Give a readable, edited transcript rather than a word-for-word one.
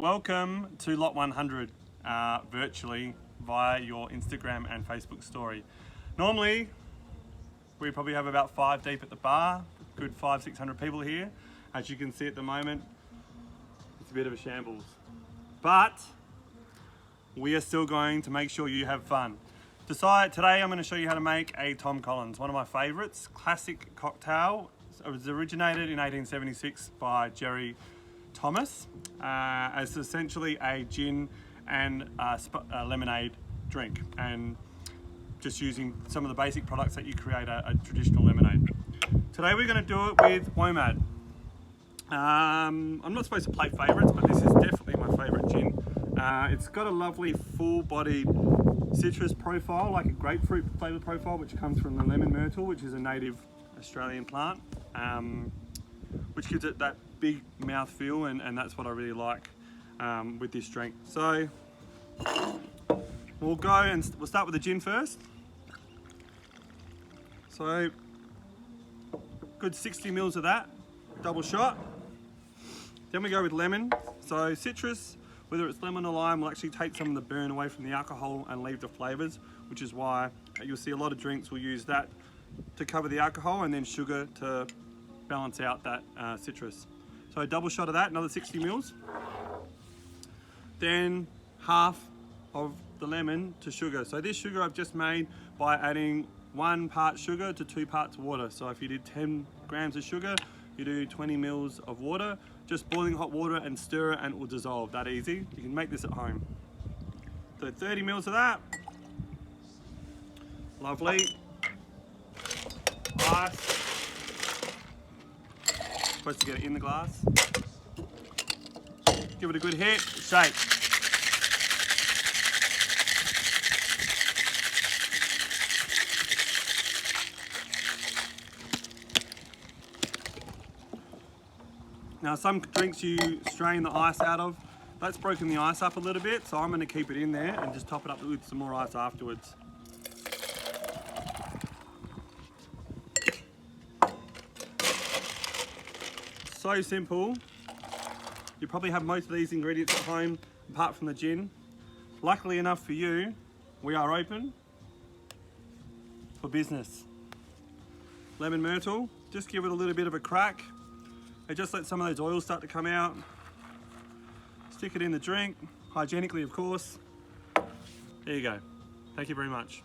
Welcome to Lot 100 virtually via your Instagram and Facebook story. Normally, we probably have about 5 deep at the bar, good 500-600 people here. As you can see at the moment, it's a bit of a shambles. But we are still going to make sure you have fun. Today I'm going to show you how to make a Tom Collins, one of my favourites, classic cocktail. It was originated in 1876 by Jerry Thomas as essentially a gin and lemonade drink, and just using some of the basic products that you create a traditional lemonade. Today we're going to do it with WOMAD. I'm not supposed to play favourites, but this is definitely my favourite gin. It's got a lovely full-bodied citrus profile, like a grapefruit flavour profile, which comes from the lemon myrtle, which is a native Australian plant, which gives it that big mouth feel, and that's what I really like with this drink. So we'll start with the gin first. So good 60 mils of that, double shot. Then we go with lemon. So citrus, whether it's lemon or lime, will actually take some of the burn away from the alcohol and leave the flavors, which is why you'll see a lot of drinks will use that to cover the alcohol, and then sugar to balance out that citrus. So a double shot of that, another 60 mils. Then half of the lemon to sugar. So this sugar I've just made by adding 1 part sugar to 2 parts water. So if you did 10 grams of sugar, you do 20 mils of water, just boiling hot water, and stir it and it will dissolve. That easy. You can make this at home. So 30 mils of that. Lovely. Ice. Supposed to get it in the glass. Give it a good hit, shake. Now some drinks you strain the ice out of. That's broken the ice up a little bit, so I'm going to keep it in there and just top it up with some more ice afterwards. So simple. You probably have most of these ingredients at home apart from the gin. Luckily enough for you, we are open for business. Lemon myrtle, just give it a little bit of a crack. And just let some of those oils start to come out. Stick it in the drink, hygienically of course. There you go. Thank you very much.